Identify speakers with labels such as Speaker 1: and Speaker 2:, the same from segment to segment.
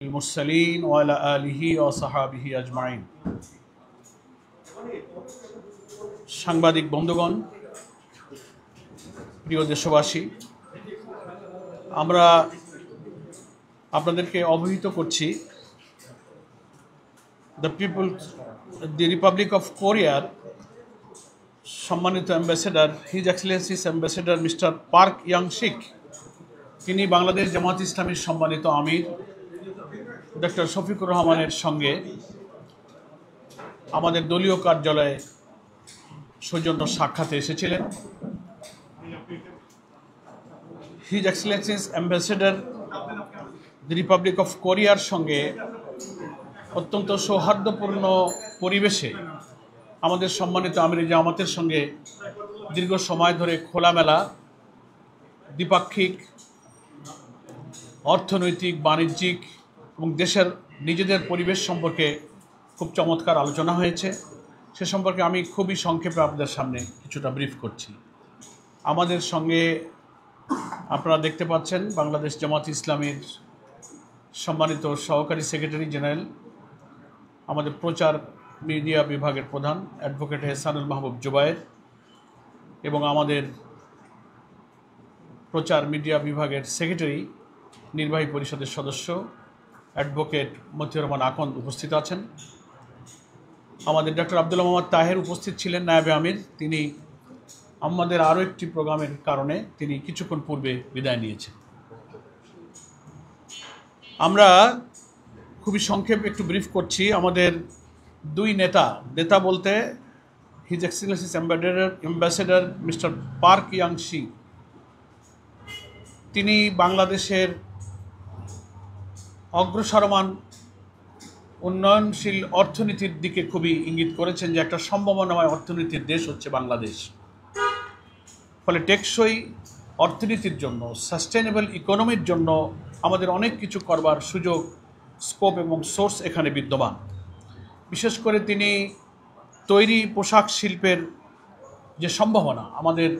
Speaker 1: المرسلين وعلى آله وصحابه أجمعين। সাংবাদিক বন্ধুগণ, প্রিয় দেশবাসী, আমরা আপনাদেরকে অবহিত করছি দি রিপাবলিক অফ কোরিয়ার সম্মানিত ambassador his Excellency's ambassador mister park young শিক, তিনি বাংলাদেশ জামাত ইসলামীর সম্মানিত আমির ডক্টর শফিকুর রহমানের সঙ্গে আমাদের দলীয় কার্যালয়ে সৌজন্য সাক্ষাতে এসেছিলেন। His Excellency's ambassador the Republic of কোরিয়ার সঙ্গে অত্যন্ত সৌহার্দ্যপূর্ণ পরিবেশে আমাদের সম্মানিত আমির জামাতের সঙ্গে দীর্ঘ সময় ধরে খোলামেলা দ্বিপাক্ষিক, অর্থনৈতিক, বাণিজ্যিক এবং দেশের নিজেদের পরিবেশ সম্পর্কে খুব চমৎকার আলোচনা হয়েছে। সে সম্পর্কে আমি খুবই সংক্ষেপে আপনাদের সামনে কিছুটা ব্রিফ করছি। আমাদের সঙ্গে আপনারা দেখতে পাচ্ছেন বাংলাদেশ জামাত ইসলামীর সম্মানিত সহকারী সেক্রেটারি জেনারেল, আমাদের প্রচার মিডিয়া বিভাগের প্রধান অ্যাডভোকেট এহসানুল মাহবুব জুবায়ের এবং আমাদের প্রচার মিডিয়া বিভাগের সেক্রেটারি নির্বাহী পরিষদের সদস্য অ্যাডভোকেট মতিউর রহমান আকন্দ উপস্থিত আছেন। আমাদের ডক্টর আব্দুল মোহাম্মদ তাহের উপস্থিত ছিলেন, নায়েবে আমির। তিনি আমাদের আরও একটি প্রোগ্রামের কারণে তিনি কিছুক্ষণ পূর্বে বিদায় নিয়েছেন। আমরা খুবই সংক্ষেপে একটু ব্রিফ করছি। আমাদের দুই নেতা বলতে his Excellency's ambassador mister park young she, তিনি বাংলাদেশের অগ্রসরমান উন্নয়নশীল অর্থনীতির দিকে খুবই ইঙ্গিত করেছেন যে একটা সম্ভাবনাময় অর্থনীতির দেশ হচ্ছে বাংলাদেশ। ফলে টেকসই অর্থনীতির জন্য, সাস্টেনেবল ইকোনমির জন্য আমাদের অনেক কিছু করবার সুযোগ, স্কোপ এবং সোর্স এখানে বিদ্যমান। বিশেষ করে তিনি তৈরি পোশাক শিল্পের যে সম্ভাবনা, আমাদের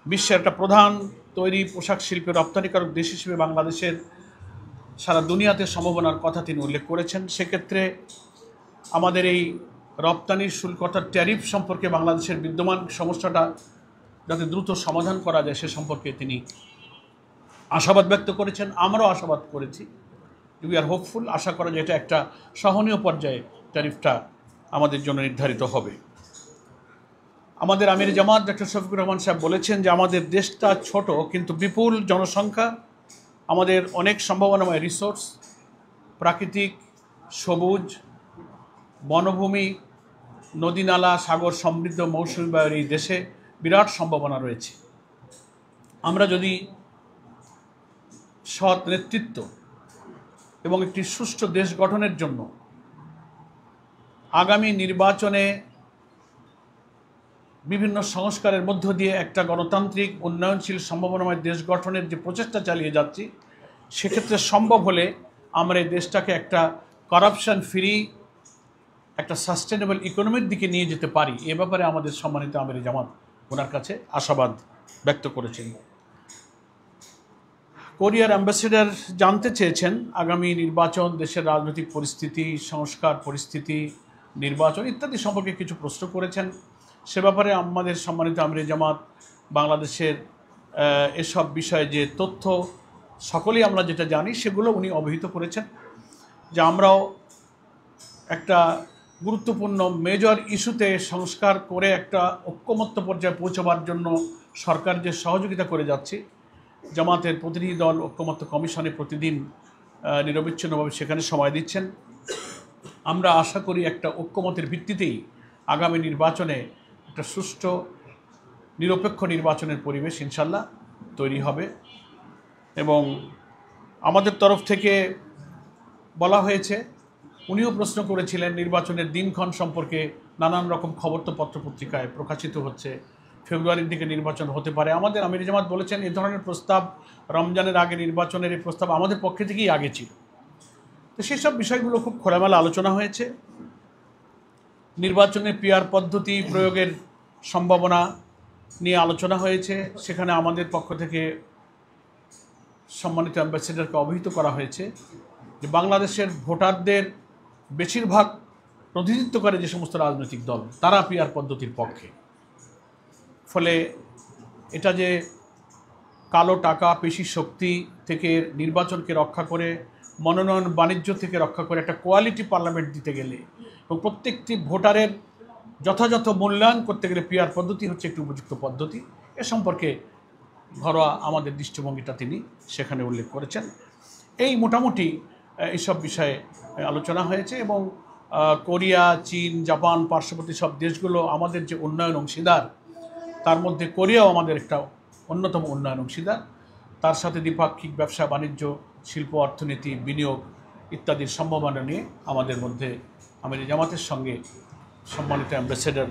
Speaker 1: বিশ্বের একটা প্রধান তৈরি পোশাক শিল্পের রপ্তানিকারক দেশ হিসেবে বাংলাদেশের সারা দুনিয়াতে সম্ভাবনার কথা তিনি উল্লেখ করেছেন। সেক্ষেত্রে আমাদের এই রপ্তানির শুল্ক অর্থাৎ ট্যারিফ সম্পর্কে বাংলাদেশের বিদ্যমান সমস্যাটা যাতে দ্রুত সমাধান করা যায় সে সম্পর্কে তিনি আশাবাদ ব্যক্ত করেছেন। আমরাও আশাবাদ করেছি, উই আর হোপফুল। আশা করা যায় এটা একটা সহনীয় পর্যায়ে ট্যারিফটা আমাদের জন্য নির্ধারিত হবে। আমাদের আমির জামাত ডক্টর শফিকুর রহমান সাহেব বলেছেন যে আমাদের দেশটা ছোট কিন্তু বিপুল জনসংখ্যা, আমাদের অনেক সম্ভাবনাময় রিসোর্স, প্রাকৃতিক, সবুজ, বনভূমি, নদী নালা, সাগর সমৃদ্ধ মৌসুমী বায়ুর এই দেশে বিরাট সম্ভাবনা রয়েছে। আমরা যদি সৎ নেতৃত্ব এবং একটি সুষ্ঠু দেশ গঠনের জন্য আগামী নির্বাচনে বিভিন্ন সংস্কারের মধ্য দিয়ে একটা গণতান্ত্রিক উন্নয়নশীল সম্ভাবনাময় দেশ গঠনের যে প্রচেষ্টা চালিয়ে যাচ্ছি, সেক্ষেত্রে সম্ভব হলে আমরা এই দেশটাকে একটা করাপশন ফ্রি, একটা সাস্টেনেবল ইকোনমির দিকে নিয়ে যেতে পারি। এ ব্যাপারে আমাদের সম্মানিত আমির জামাত ওনার কাছে আশাবাদ ব্যক্ত করেছেন। কোরিয়ার অ্যাম্বাসেডর জানতে চেয়েছেন আগামী নির্বাচন, দেশের রাজনৈতিক পরিস্থিতি, সংস্কার পরিস্থিতি, নির্বাচন ইত্যাদি সম্পর্কে কিছু প্রশ্ন করেছেন। সে ব্যাপারে আমাদের সম্মানিত আমির জামাত বাংলাদেশের এসব বিষয়ে যে তথ্য সকলেই আমরা যেটা জানি সেগুলো উনি অবহিত করেছেন যে আমরাও একটা গুরুত্বপূর্ণ মেজর ইস্যুতে সংস্কার করে একটা ঐক্যমত্য পর্যায়ে পৌঁছবার জন্য সরকার যে সহযোগিতা করে যাচ্ছে, জামাতের প্রতিনিধি দল ঐক্যমত্য কমিশনে প্রতিদিন নিরবিচ্ছিন্নভাবে সেখানে সময় দিচ্ছেন। আমরা আশা করি একটা ঐক্যমতের ভিত্তিতেই আগামী নির্বাচনে একটা সুষ্ঠু নিরপেক্ষ নির্বাচনের পরিবেশ ইনশাল্লাহ তৈরি হবে। এবং আমাদের তরফ থেকে বলা হয়েছে, উনিও প্রশ্ন করেছিলেন নির্বাচনের দিনক্ষণ সম্পর্কে, নানান রকম খবর তো পত্রপত্রিকায় প্রকাশিত হচ্ছে, ফেব্রুয়ারির দিকে নির্বাচন হতে পারে। আমাদের আমির জামাত বলেছেন এ ধরনের প্রস্তাব রমজানের আগে নির্বাচনের এই প্রস্তাব আমাদের পক্ষে থেকেই আগে ছিল। তো সেসব বিষয়গুলো খুব খোলামেলা আলোচনা হয়েছে। নির্বাচনে পিআর পদ্ধতি প্রয়োগের সম্ভাবনা নিয়ে আলোচনা হয়েছে। সেখানে আমাদের পক্ষ থেকে সম্মানিত অ্যাম্বাসেডরকে অবহিত করা হয়েছে যে বাংলাদেশের ভোটারদের বেশিরভাগ প্রতিনিধিত্ব করে যে সমস্ত রাজনৈতিক দল তারা পিআর পদ্ধতির পক্ষে। ফলে এটা যে কালো টাকা পেশি শক্তি থেকে নির্বাচনকে রক্ষা করে, মনোনয়ন বাণিজ্য থেকে রক্ষা করে একটা কোয়ালিটি পার্লামেন্ট দিতে গেলে এবং প্রত্যেকটি ভোটারের যথাযথ মূল্যায়ন করতে গেলে পিআর পদ্ধতি হচ্ছে একটি উপযুক্ত পদ্ধতি। এ সম্পর্কে ঘরোয়া আমাদের দৃষ্টিভঙ্গিটা তিনি সেখানে উল্লেখ করেছেন। এই মোটামুটি এইসব বিষয়ে আলোচনা হয়েছে এবং কোরিয়া, চীন, জাপান, পার্শ্ববর্তী সব দেশগুলো আমাদের যে উন্নয়ন অংশীদার, তার মধ্যে কোরিয়াও আমাদের একটা অন্যতম উন্নয়ন অংশীদার। তার সাথে দ্বিপাক্ষিক ব্যবসা বাণিজ্য, শিল্প, অর্থনীতি, বিনিয়োগ ইত্যাদির সম্ভাবনা নিয়ে আমাদের মধ্যে আমিরি জামাতের সঙ্গে সম্মানিত অ্যাম্বাসেডর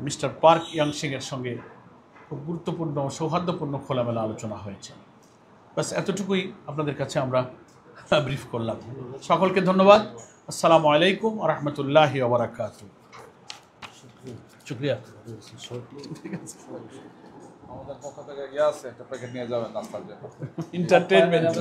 Speaker 1: মিস্টার পার্ক ইয়াংসিংয়ের সঙ্গে খুব গুরুত্বপূর্ণ, সৌহার্দ্যপূর্ণ খোলামেলা আলোচনা হয়েছে। ব্যাস এতটুকুই আপনাদের কাছে আমরা ব্রিফ করলাম। সকলকে ধন্যবাদ। আসসালামু আলাইকুম ওয়া রাহমাতুল্লাহি ওয়া বারাকাতুহু। শুকরিয়া।
Speaker 2: আমাদের পক্ষ থেকে আছে একটা প্যাকেট নিয়ে যাবেন নাস্তার জন্য।
Speaker 1: এন্টারটেইনমেন্ট।